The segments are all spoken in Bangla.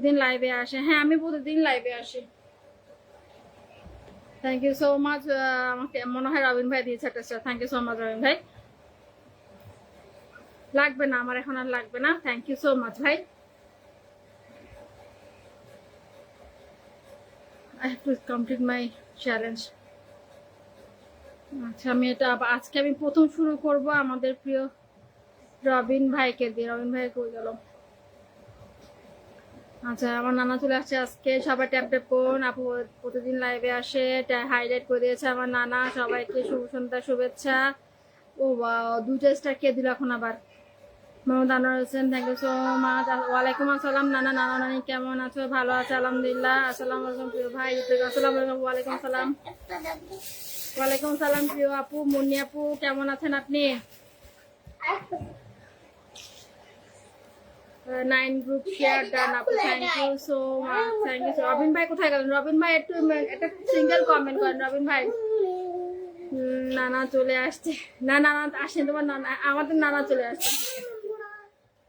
প্রতিদিন লাইভে আসে। হ্যাঁ আমি প্রতিদিন লাইভে আসি। Thank you so much. আমাকে মনে হয় রবিন ভাই দিয়েছে একটা star. Thank you so much Robin ভাই। লাগবে না আমার এখন আর লাগবে না। থ্যাংক ইউ সো মাচ ভাই। I have to complete my challenge. আচ্ছা আমি এটা আজকে আমি প্রথম শুরু করব আমাদের প্রিয় রবিন ভাইকে দিয়ে। রবিন ভাই কই গেল? আচ্ছা আমার নানা চলে আসছে আজকে। সবাই ট্যাপ ট্যাপ করুন। আপু প্রতিদিন লাইভে আসে, হাইলাইট করে দিয়েছে আমার নানা। সবাইকে শুভ সন্ধ্যা শুভেচ্ছা। ও দুইটা স্টার কে দিল এখন আবার? Mohammad Anwar Hossain thank you so much. ওয়ালাইকুম আসসালাম নানা। নানা নানি কেমন আছো? ভালো আছে আলহামদুলিল্লাহ। আসসালামু আলাইকুম প্রিয় ভাই। আসসালামু আলাইকুম। ওয়ালাইকুম সালাম। ওয়ালাইকুম সালাম প্রিয় আপু মুন্নি আপু, কেমন আছেন আপনি? 9 গ্রুপ শেয়ার ডান আপু। Thank you so much. Thank you. Robin ভাই কোথায় গেলেন? রবিন ভাই একটু একটা সিঙ্গেল কমেন্ট করেন রবিন ভাই। নানা চলে আসছে। না নানা আসেন, তোমার নানা, আমাদের নানা চলে আসছে।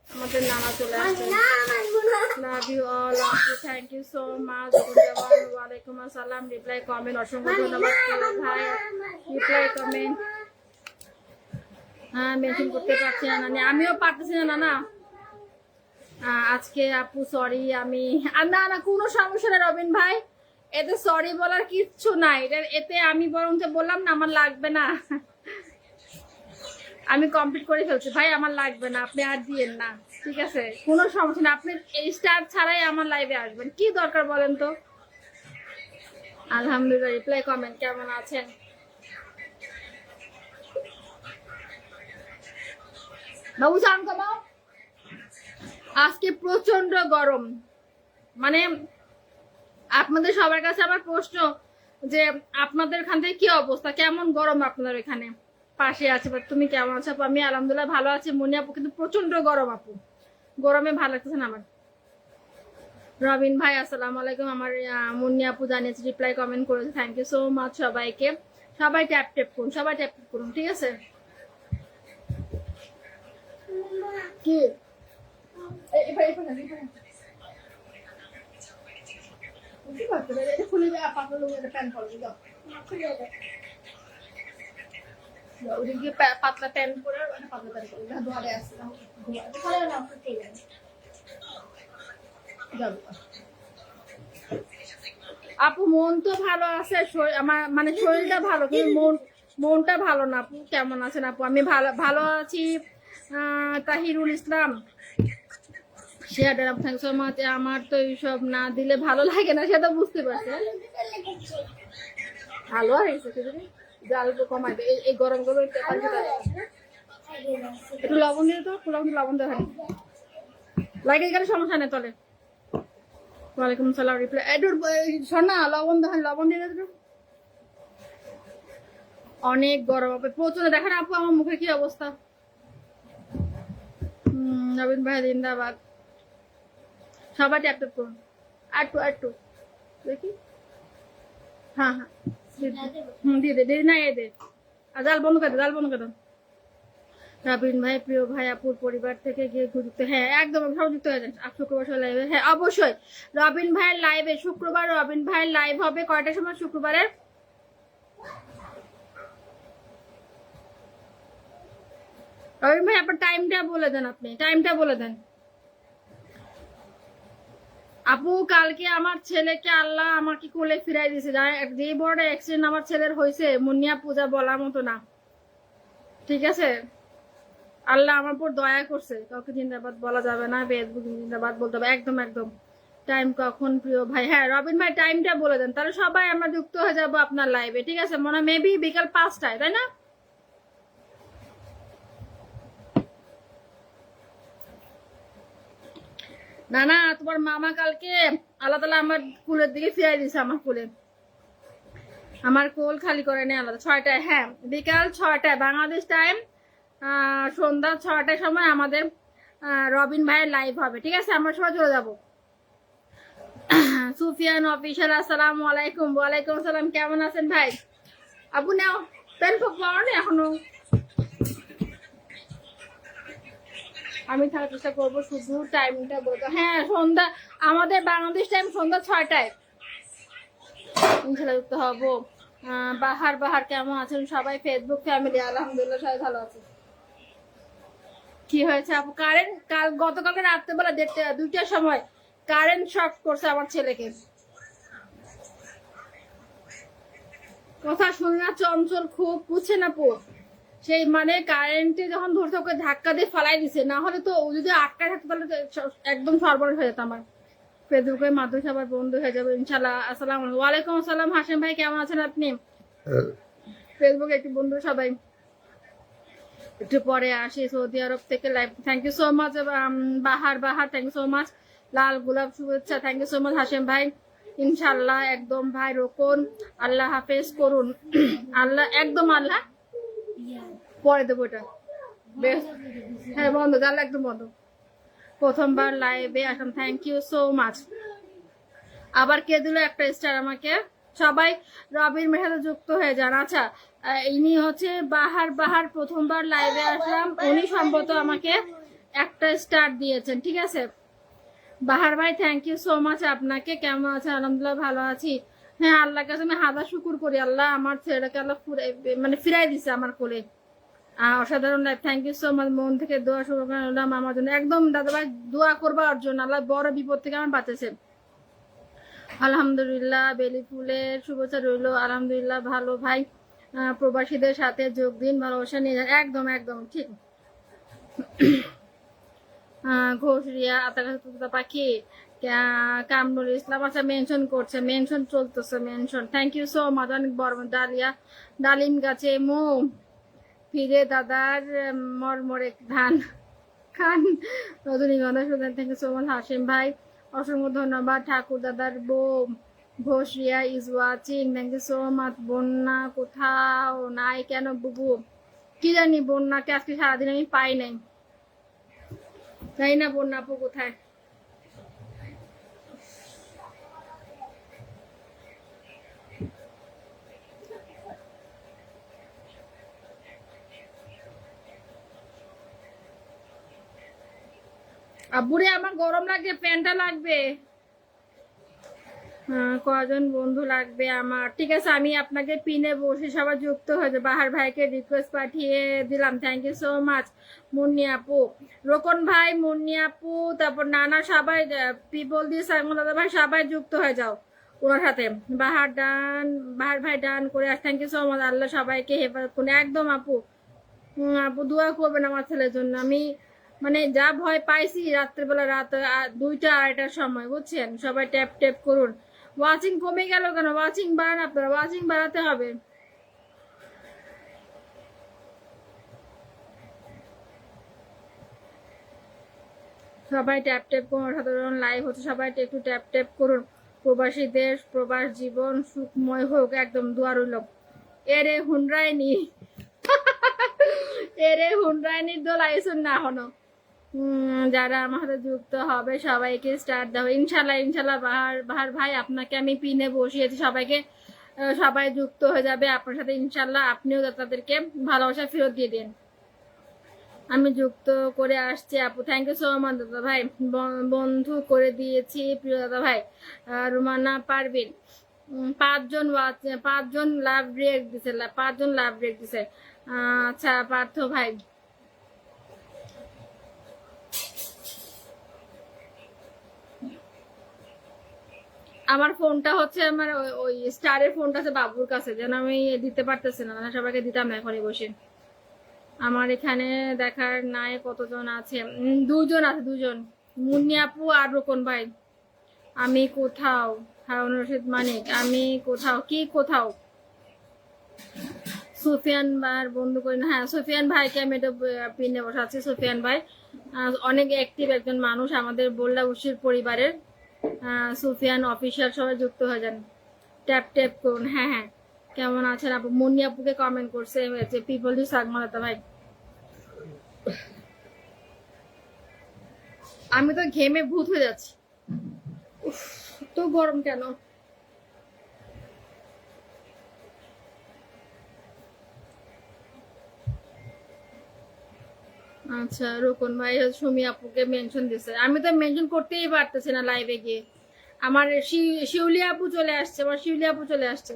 আমাদের নানা চলে আসছে। লাভ ইউ অল আপু। Thank you so much. ওয়ালাইকুম আসসালাম। রিপ্লাই কমেন্ট অসংখ্য ধন্যবাদ ভাই। রিপ্লাই কমেন্ট হ্যাঁ মেনশন করতে পারছি না নানি। আমিও পারতেছি না নানা আজকে। আপু সরি আমি না না কোনো সমস্যা না রবিন ভাই, এতে সরি বলার কিচ্ছু নাই। এতে আমি বরং বললাম না আমার লাগবে না, আমি কমপ্লিট করে ফেলছি ভাই, আমার লাগবে না, আপনি আর দিয়েন না, ঠিক আছে? কোনো সমস্যা না, আপনি স্টার ছাড়াই আমার লাইভে আসবেন, কি দরকার বলেন তো? আলহামদুলিল্লাহ। রিপ্লাই কমেন্ট কেমন আছেন? বাবু চান কমাও। আজকে প্রচন্ড গরম, মানে আপনাদের সবার কাছে আমার প্রশ্ন যে আপনাদের এখান থেকে কি অবস্থা, কেমন গরম আপনাদের এখানে? পাশে আছে, তুমি কেমন আছো? আমি আলহামদুলিল্লাহ ভালো আছি। মনি আপু কিন্তু প্রচন্ড গরম, আপু গরমে ভালো লাগতেছে না আমার। রবিন ভাই আসসালামু আলাইকুম। আমার মুন্নি আপু জানিয়েছে, রিপ্লাই কমেন্ট করেছে। থ্যাংক ইউ সো মাচ সবাইকে। সবাই ট্যাপ ট্যাপ করুন, সবাই ট্যাপ ট্যাপ করুন, ঠিক আছে? কি পাতলা প্যান্ট পরে পাতলা প্যান্ট পরে আসছে আপু। মন তো ভালো আছে, আমার মানে শরীরটা ভালো, কিন্তু মনটা ভালো না। আপু কেমন আছেন আপু? আমি ভালো ভালো আছি। তাহিরুল ইসলাম শেয়ার থ্যাংক সো মাচ। আমার তো এইসব না দিলে ভালো লাগে না, সেটা বুঝতে পারছি। ভালো হয়েছে, জাল কমাই এই গরম গরম একটু লবণ দিয়ে তো, লবণ দেওয়া লাগে গেলে সমস্যা নেই তলে। ওয়ালাইকুম সালাম। রিপ্লাই একটু শোনা, লবণ দেখেন, লবণ দিয়ে দেবো। অনেক গরম হবে প্রচন্ড। দেখেন আপু আমার মুখে কি অবস্থা। নবীন ভাই জিন্দাবাদ। সবাই ট্যাপ ট্যাপ করুন। আটটু দেখি। হ্যাঁ হ্যাঁ দিয়ে দে দেরি না, এ দে। আর জাল বন্ধ করে দে, জাল বন্ধ করে। রবিন ভাই প্রিয় ভাই আপুর পরিবার থেকে গিয়ে যুক্ত। হ্যাঁ একদম সব যুক্ত হয়ে যান শুক্রবার লাইভে। হ্যাঁ অবশ্যই রবিন ভাইয়ের লাইভে শুক্রবার রবিন ভাইয়ের লাইভ হবে কয়টার সময় শুক্রবারের? রবিন ভাই আপনার টাইমটা বলে দেন, আপনি টাইমটা বলে দেন। আপু কালকে আমার ছেলেকে আল্লাহ আমাকে কোলে ফিরাই দিয়েছে, যে বড় অ্যাক্সিডেন্ট আমার ছেলের হয়েছে মুন্নিয়া পূজা বলার মতো না, ঠিক আছে? আল্লাহ আমার উপর দয়া করছে, কাউকে জিন্দাবাদ বলা যাবে না, জিন্দাবাদ বলতে হবে। একদম একদম। টাইম কখন প্রিয় ভাই? হ্যাঁ রবিন ভাই টাইমটা বলে দেন, তাহলে সবাই আমরা যুক্ত হয়ে যাবো আপনার লাইভে, ঠিক আছে? মনে হয় মেবি বিকাল 5টায়, তাই না? না না তোমার মামা কালকে আল্লাহ তাআলা আমার কুলের দিকে ফিরাই দিয়েছে, আমার কুলে, আমার কোল খালি করে নেই আলাদা। 6টায়, হ্যাঁ বিকাল 6টায় বাংলাদেশ টাইম, সন্ধ্যা 6টার সময় আমাদের রবিন ভাইয়ের লাইভ হবে, ঠিক আছে? আমরা সবাই চলে যাবো। সুফিয়ান অফিসিয়াল আসসালামু আলাইকুম। ওয়ালাইকুম আসসালাম। কেমন আছেন ভাই? আপু নাও পেন পাওয়ার নেই এখনো। আমি থাকার চেষ্টা করবো, শুধু টাইমটা বলবো। হ্যাঁ সন্ধ্যা আমাদের বাংলাদেশ টাইম সন্ধ্যা 6টায় ইনশাল্লাহ যুক্ত হবো। বাহার বাহার কেমন আছেন সবাই? ফেসবুক ফ্যামিলি আলহামদুলিল্লাহ সবাই ভালো আছে। কি হয়েছে আপু? কারেন্ট গতকালকে রাত্রেবেলা 2টার সময় কারেন্ট শক করছে আমার ছেলেকে। কথা শুনে না চঞ্চল খুব, বুঝছে না পো, সেই মানে কারেন্টে যখন ধরছে ওকে ধাক্কা দিয়ে ফালাই দিছে, না হলে তো ও যদি আটকায় থাকতো তাহলে একদম সর্বনাশ হয়ে যেত আমার। ফেসবুকের মাধ্যমে সবার বন্ধু হয়ে যাবে ইনশাল্লাহ। আসসালাম ওয়ালাইকুম আসসালাম হাসিম ভাই, কেমন আছেন আপনি? ফেসবুকে একটু বন্ধু সবাই। একটু পরে আসি সৌদি আরব থেকে live. Thank you so much Bahar Bahar, thank you so much. লাল গোলাপ শুভেচ্ছা, thank you so much Hashim ভাই। ইনশাল্লাহ একদম ভাই রোকন, আল্লাহ হাফেজ করুন। আল্লাহ একদম আল্লাহ পরে দেবো এটা বেশ। হ্যাঁ বন্ধ, গাল একদম বন্ধ। প্রথমবার লাইভে আসলাম, থ্যাংক ইউ সো মাচ। আবার কে দিল একটা স্টার আমাকে? সবাই রবির মেশাতে যুক্ত হয়ে যান। আচ্ছা, ইনি হচ্ছে বাহার বাহার, প্রথমবার লাইভে আসলাম, উনি সম্ভবত আমাকে একটা স্টার দিয়েছেন। ঠিক আছে বাহার ভাই, থ্যাংক ইউ সো মাচ আপনাকে। কেমন আছেন? আলহামদুলিল্লাহ ভালো আছি। হ্যাঁ আল্লাহর কাছে আমি হাজার শুকুর করি, আল্লাহ আমার ছেলেটাকে আল্লাহ মানে ফিরাই দিছে আমার কোলে। অসাধারণ life, thank you so much. মন থেকে দোয়া শুরু করলাম আমার জন্য, একদম দাদা ভাই দোয়া করবার জন্য, আল্লাহ বড় বিপদ থেকে আমার বাঁচেছে। আলহামদুলিল্লাহ, বেলি ফুলের শুভেচ্ছা রইল। আলহামদুলিল্লাহ ভালো ভাই। প্রবাসীদের সাথে যোগ দিন, ভালোবাসা নিয়ে যান। একদম একদম ঠিক। ঘোষ রিয়া আতা পাখি, কামরুল ইসলাম, আচ্ছা মেনশন করছে, মেনশন চলতেছে mention. Thank you so much. অনেক বড় ডালিয়া, ডালিম গাছে মো ফিরে দাদার মরমরে ধান খান, রজনীগন্ধা সুন্দর, thank you so much Hashim ভাই, অসংখ্য ধন্যবাদ। ঠাকুর দাদার বউ Ghosh Riya is watching, thank you so much. বন্যা কোথাও নাই কেন বুবু? কি জানি বন্যাকে আজকে সারাদিন আমি পাই নাই, জানি না বন্যা আপু কোথায়। আব্বুরে আমার গরম লাগবে, ফ্যানটা লাগবে। কজন বন্ধু লাগবে আমার? ঠিক আছে আমি আপনাকে পিনে বসে সবাই যুক্ত হয়েছে। বাহার ভাইকে রিকোয়েস্ট পাঠিয়ে দিলাম, thank you so much. Munni আপু, রোকন ভাই, মুন্নি আপু, তারপর নানা সবাই, পিপল দিয়ে সাইমন দাদা ভাই সবাই যুক্ত হয়ে যাও ওনার সাথে। বাহার ডান, বাহার ভাই ডান করে আস, থ্যাংক ইউ সো মাচ। আল্লাহ সবাইকে হেফাজত করুন। একদম আপু। আপু দোয়া করবেন আমার ছেলের জন্য। আমি মানে যা ভয় পাইছি রাত্রেবেলা, রাত 2টা 2:30টার সময়, বুঝছেন? সবাই ট্যাপ ট্যাপ করুন। ওয়াচিং কমে গেল কেন? ওয়াচিং বাড়ান আপনারা, ওয়াচিং বাড়াতে হবে। সবাই ট্যাপ ট্যাপ করুন, সাধারণ লাইভ হচ্ছে, সবাই একটু ট্যাপ ট্যাপ করুন। প্রবাসী দেশ, প্রবাস জীবন সুখময় হোক, একদম দোয়া রইল। এরে হুনরায়নি, এরে হুনরায়নির দোল আইসুন না হনো। যারা আমার সাথে যুক্ত হবে সবাইকে স্টার্ট দাও ইনশাল্লাহ। ইনশাল্লাহ বাহার বাহার ভাই আপনাকে আমি পিনে বসিয়েছি, সবাইকে সবাই যুক্ত হয়ে যাবে আপনার সাথে ইনশাল্লাহ। আপনিও তাদেরকে ভালোবাসা ফেরত দিয়ে দিন। আমি যুক্ত করে আসছি আপু, থ্যাংক ইউ সো মাচ দাদা ভাই। বন্ধু করে দিয়েছি প্রিয় দাদা ভাই। রুমানা পারবিন, 5জন লাভ রিয়েক্ট দিছে, 5জন লাভ রিয়েক্ট দিছে। আচ্ছা পার্থ ভাই, আমার ফোনটা হচ্ছে আমার ওই স্টারের ফোনটা আছে বাবুর কাছে, যেন আমি দিতে পারতেছি না, সবাইকে দিতাম না এখনই বসে। আমার এখানে দেখার নাই কতজন আছে? 2জন আছে, 2জন, মুন্নি আপু আর রোকন ভাই। আমি কোথাও, হারুন রশিদ মানিক, আমি কোথাও, কি কোথাও? সুফিয়ান ভাই বন্ধু করি না, হ্যাঁ সুফিয়ান ভাইকে আমি এটা পিনে বসাচ্ছি। সুফিয়ান ভাই অনেক অ্যাক্টিভ একজন মানুষ আমাদের বল্লা উশির পরিবারের। সুফিয়ান অফিসিয়াল সবাই যুক্ত হয়ে যান, ট্যাপ ট্যাপ করুন। হ্যাঁ হ্যাঁ, কেমন আছেন আপু? মুন্নি আপুকে কমেন্ট করছে হয়েছে, পিপল ডু সাগমালাতা ভাই। আমি তো ঘেমে ভূত হয়ে যাচ্ছি, তো গরম কেন? আচ্ছা, রোকন ভাই সুমি আপুকে মেনশন দিছে, আমি তো মেনশন করতেই পারতেছি না লাইভে গিয়ে। আমার শিউলি আপু চলে আসছে, আমার শিউলি আপু চলে আসছে।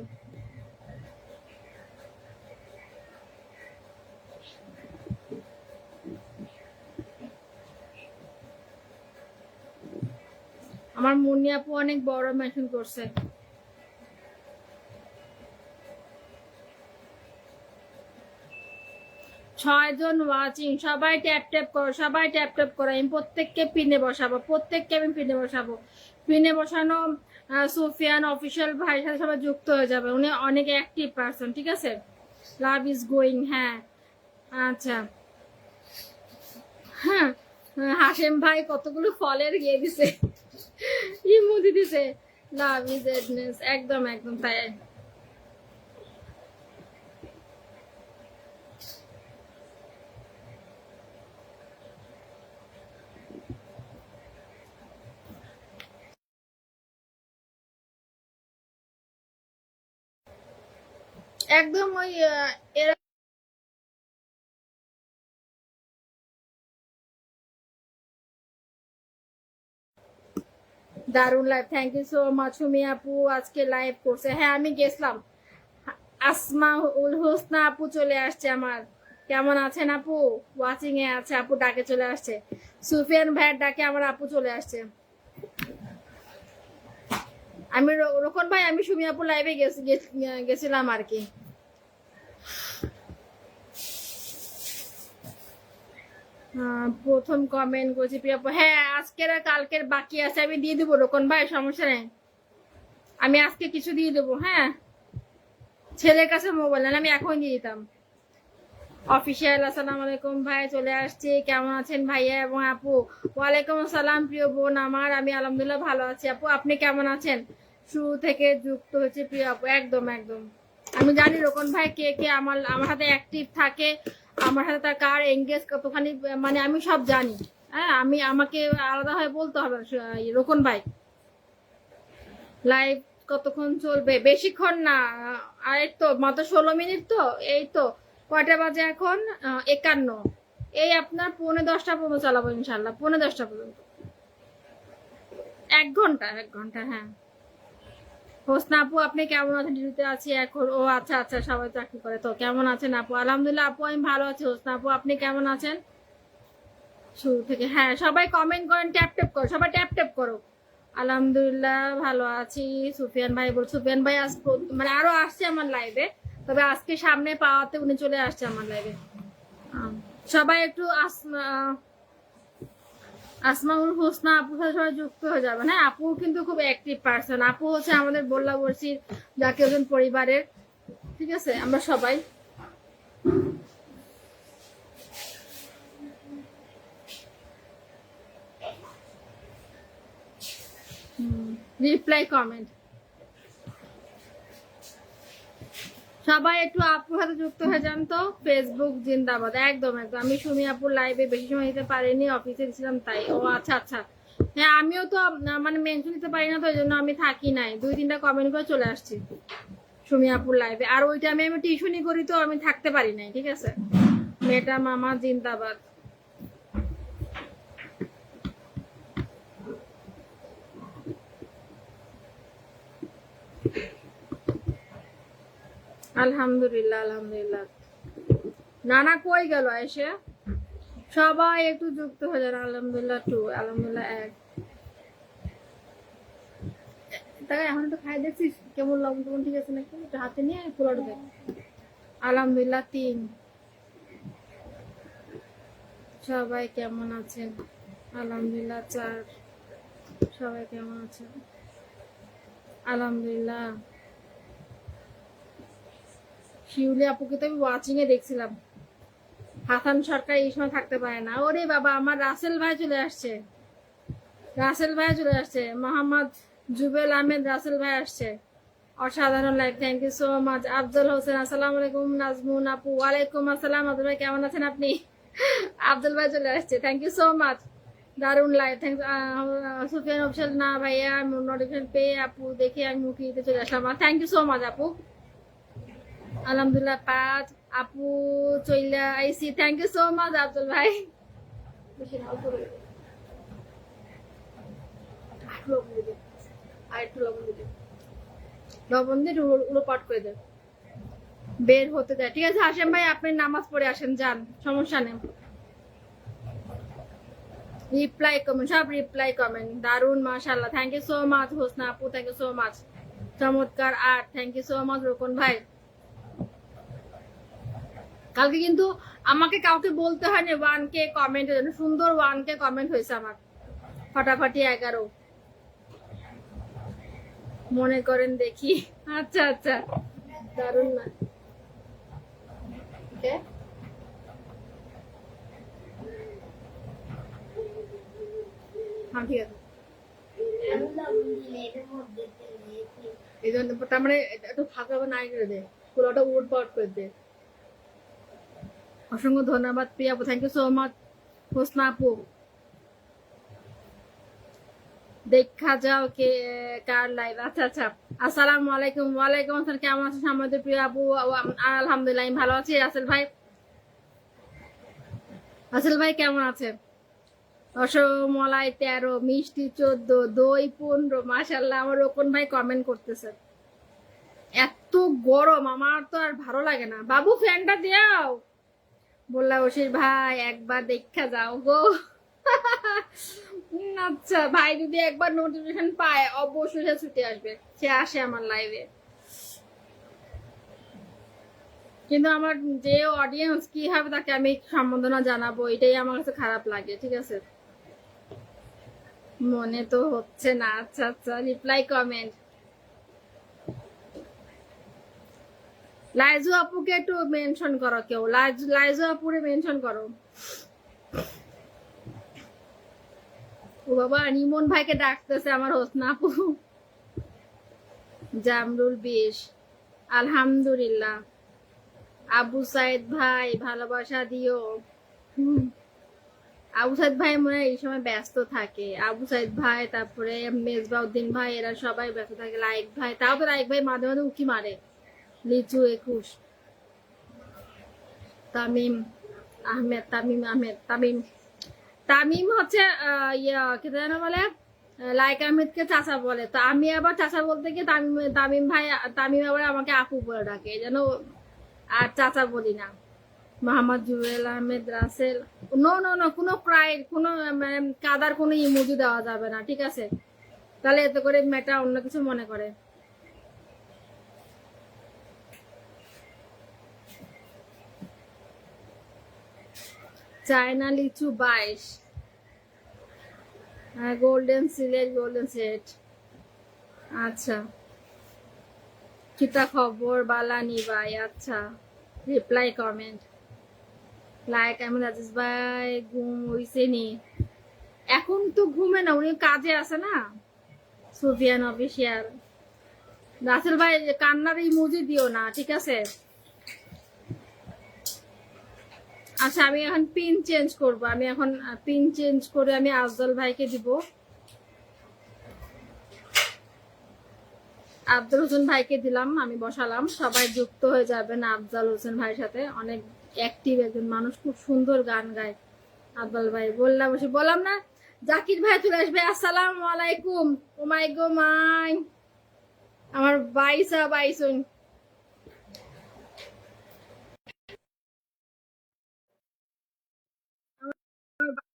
আমার মুন্নি আপু অনেক বড় মেনশন করছে। ছয়জন ওয়াচিং, সবাই ট্যাপ ট্যাপ করো, সবাই ট্যাপ ট্যাপ করো। আমি প্রত্যেককে পিনে বসাবো, প্রত্যেককে আমি পিনে বসাবো। পিনে বসানো সুফিয়ান অফিসিয়াল ভাইয়ের সাথে সবাই যুক্ত হয়ে যাবে, উনি অনেক অ্যাক্টিভ পারসন, ঠিক আছে। লাভ ইজ গোয়িং, হ্যাঁ আচ্ছা। হ্যাঁ, হাশেম ভাই কতগুলো ফলের গিয়ে দিছে, ইমোজি দিছে। লাভ ইজ এডনেস, একদম একদম তাই। একদম ওই এরা। দারুন live, thank you so much. Sumi আপু আজকে লাইভ করছে, হ্যাঁ আমি গেছিলাম। আসমা উল হোসনা আপু চলে আসছে আমার। কেমন আছেন আপু? ওয়াচিং এ আছে, আপু ডাকে চলে আসছে। সুফিয়ান ভাইয়ের ডাকে আমার আপু চলে আসছে। আমি রোকন ভাই, আমি সুমি আপু লাইভে গেছিলাম আর কি। প্রথম কমেন্ট করছি প্রিয়া আপু, হ্যাঁ আজকের আর কালকের বাকি আছে, আমি দিয়ে দেবো রোকন ভাই, সমস্যা নেই। আমি আজকে কিছু দিয়ে দেবো, হ্যাঁ। ছেলের কাছে মোবাইল নেন, আমি এখন দিয়ে দিতাম। অফিসিয়াল আসসালামু আলাইকুম ভাই, চলে আসছি। কেমন আছেন ভাইয়া এবং আপু? ওয়ালাইকুম আসসালাম প্রিয় বোন আমার, আমি আলহামদুলিল্লাহ ভালো আছি। আপু আপনি কেমন আছেন? শুরু থেকে যুক্ত হচ্ছে প্রিয় আপু, একদম একদম। আমি জানি রোকন ভাই কে কে আমার আমার সাথে অ্যাক্টিভ থাকে, আমার সাথে তার কার এঙ্গেজ কতখানি, মানে আমি সব জানি। হ্যাঁ, আমি আমাকে আলাদাভাবে বলতে হবে রোকন ভাই। লাইভ কতক্ষণ চলবে? বেশিক্ষণ না, আর এই তো মাত্র 16 মিনিট, তো এই তো কয়টা বাজে এখন? 51। এই আপনার 9:45 পর্যন্ত চালাবো ইনশাল্লাহ, 9:45 পর্যন্ত। 1 ঘন্টা, 1 ঘন্টা, হ্যাঁ। হোসনা আপু আপনি কেমন আছেন? ডিউটিতে আছি এখন। ও আচ্ছা আচ্ছা, সবাই চাকরি করে তো। কেমন আছেন আপু? আলহামদুলিল্লাহ আপু আমি ভালো আছি। হোসনা আপু আপনি কেমন আছেন? শুরু থেকে, হ্যাঁ সবাই কমেন্ট করেন, ট্যাপ ট্যাপ করো, সবাই ট্যাপ ট্যাপ করো। আলহামদুলিল্লাহ ভালো আছি। সুফিয়ান ভাই বল, সুফিয়ান ভাই আজ মানে আরো আসছে আমার লাইভে, তবে আজকে সামনে পাওয়াতে উনি চলে আসছে আমার লাইভে। সবাই একটু আসমাউল হোসনা আপুর সাথে সবাই যুক্ত হয়ে যাবে, হ্যাঁ। আপু কিন্তু খুব অ্যাক্টিভ পার্সন, আপু হচ্ছে আমাদের বল্লা বর্ষির যাকে ওজন পরিবারের, ঠিক আছে। আমরা সবাই রিপ্লাই কমেন্ট, সবাই একটু আপুর সাথে যুক্ত হয়ে যান তো। ফেসবুক জিন্দাবাদ, একদম একদম। আমি সুমি আপুর লাইভে বেশি সময় দিতে পারিনি, অফিসে ছিলাম তাই। ও আচ্ছা আচ্ছা, হ্যাঁ আমিও তো মানে মেনশন দিতে পারি না, তো ওই জন্য আমি থাকি নাই, 2-3টা কমেন্ট করে চলে আসছি সুমি আপুর লাইভে। আর ওইটা আমি টিউশনই করি, তো আমি থাকতে পারি নাই, ঠিক আছে। মেটা মামা জিন্দাবাদ। আলহামদুলিল্লাহ আলহামদুলিল্লাহ। নানা কই গেল এসে? সবাই একটু যুক্ত হয়ে যান। আলহামদুলিল্লাহ 2, আলহামদুলিল্লাহ 1। তাই এখন একটু খাই, দেখছিস কেমন লবণ টবণ ঠিক আছে নাকি, একটু হাতে নিয়ে পুরোটা দেখ। আলহামদুলিল্লাহ 3। সবাই কেমন আছেন? আলহামদুলিল্লাহ 4। সবাই কেমন আছেন? আলহামদুলিল্লাহ। শিউলি আপুকে তো আমি ওয়াচিং এ দেখছিলাম। হাসান সরকার এই সময় থাকতে পারে না। ওরে বাবা, আমার রাসেল ভাই চলে আসছে, রাসেল ভাই চলে আসছে। মোহাম্মদ জুবেল আহমেদ রাসেল ভাই আসছে। অসাধারণ live, thank you so much. Afzal Hossain আসসালামু আলাইকুম। নাজমুন আপু ওয়ালাইকুম আসসালাম। আব্দুল ভাই কেমন আছেন আপনি? আব্দুল ভাই চলে আসছে, থ্যাংক ইউ সো মাচ। দারুন লাইভ, থ্যাংক। সুফিয়ান অফিসিয়াল না ভাইয়া, নোটিফিকেশন পেয়ে আপু দেখে আমি মুখে দিতে চলে আসলাম। থ্যাংক ইউ সো মাচ আপু। আলহামদুলিল্লাহ 5। আপু চইলা আইসি, thank you so much Abdul ভাই। বেশি না, অল্প করে দে। আর একটু লবণ দিয়ে দে। আর একটু লবণ দিয়ে দে। লবণ দিয়ে একটু উলোপাট করে দে। বের হতে দেয়। ঠিক আছে হাশেম ভাই, আপনি নামাজ পড়ে আসেন, যান, সমস্যা নেই। রিপ্লাই কমেন্ট, সব রিপ্লাই কমেন্ট দারুন, মাশাআল্লাহ, thank you so much Hosna আপু, থ্যাংক ইউ সো মাচ, চমৎকার art, thank you so much Rokon ভাই। কালকে কিন্তু আমাকে কাউকে বলতে হয়নি 1K কমেন্টের জন্য, সুন্দর 1K কমেন্ট হয়েছে আমার, ফাটাফাটি 11 মনে করেন দেখি। আচ্ছা আচ্ছা, দারুন না। হ্যাঁ ঠিক আছে, এই জন্য তার মানে একটু ফাঁকা বা নাই করে দে, পুরোটা উট পাউট করে দে। অসংখ্য ধন্যবাদ প্রিয়া আপু, thank you so much Hosna আপু। দেখা যাও কে কার লাইভ। আচ্ছা আচ্ছা, আসসালামু আলাইকুম। ওয়ালাইকুম আসসালাম, কেমন আছেন আমাদের প্রিয় আপু? আলহামদুলিল্লাহ আমি ভালো আছি। রাসেল ভাই, রাসেল ভাই কেমন আছেন? রসমলাই 13, মিষ্টি 14, দই 15, মাশাআল্লাহ। আমার রোকন ভাই কমেন্ট করতেছে, এত গরম আমার তো আর ভালো লাগে না। বাবু ফ্যানটা দিয়াও, বললাম ওশির ভাই একবার দেখা যাও গো। আচ্ছা ভাই যদি একবার নোটিফিকেশন পায় অবশ্যই সে ছুটে আসবে, সে আসে আমার লাইভে। কিন্তু আমার যে অডিয়েন্স কি হবে তাকে আমি সম্বোধনা জানাবো, এটাই আমার কাছে খারাপ লাগে। ঠিক আছে, মনে তো হচ্ছে না। আচ্ছা আচ্ছা, রিপ্লাই কমেন্ট। লাইজু আপুকে একটু মেনশন করো, কেউ লাইজু আপুরে মেনশন করো। ও বাবা, নিমন ভাইকে ডাকতেছে আমার হোসনা আপু। জামরুল 20, আলহামদুলিল্লাহ। আবু সাইদ ভাই ভালোবাসা দিও। আবু সাইদ ভাই মনে হয় এই সময় ব্যস্ত থাকে। আবু সাইদ ভাই, তারপরে মেজবাউদ্দিন ভাই, এরা সবাই ব্যস্ত থাকে। লাইক ভাই, তাও তো লাইক ভাই মাঝে মাঝে উকি মারে। লিচু 21, তামিম আহমেদ, তামিম আহমেদ, তামিম তামিম হচ্ছে ইয়া কি যেন বলে, লাইক আহমেদকে চাচা বলে। তো আমি আবার চাচা বলতে গিয়ে তামিম তামিম ভাই, তামিম আবার আমাকে আপু বলে ডাকে, এই যেন আর চাচা বলি না। Mohammad Jewel Ahmed Rasel, no no no, কোনো প্রাইড, কোনো মানে কাদার কোনো ইমোজি দেওয়া যাবে না, ঠিক আছে? তাহলে এতে করে মেয়েটা অন্য কিছু মনে করে। চায়না লিচু 22, গোল্ডেন সিলেট, গোল্ডেন সেট। আচ্ছা, কিতা খবর বালানি ভাই? আচ্ছা, রিপ্লাই কমেন্ট লাইক। আমি রাজেশ ভাই ঘুম হইছে নি? এখন তো ঘুমে না, উনি কাজে আছে না। সুফিয়ান অফিসিয়াল, রাসেল ভাই কান্নার ইমোজি দিও না, ঠিক আছে? আচ্ছা, আমি এখন পিন চেঞ্জ করব। আমি এখন পিন চেঞ্জ করে আমি আফজল ভাইকে দিব। আফজল হোসেন ভাইকে দিলাম, আমি বসালাম। সবাই যুক্ত হয়ে যাবেন আফজল হোসেন ভাইয়ের সাথে, অনেক অ্যাক্টিভ একজন মানুষ, খুব সুন্দর গান গায় আফজল ভাই। বললাম না, জাকির ভাই চলে আসবে। আসসালামু আলাইকুম। ও মাই গো মাই, আমার বাইসা বাইসুন।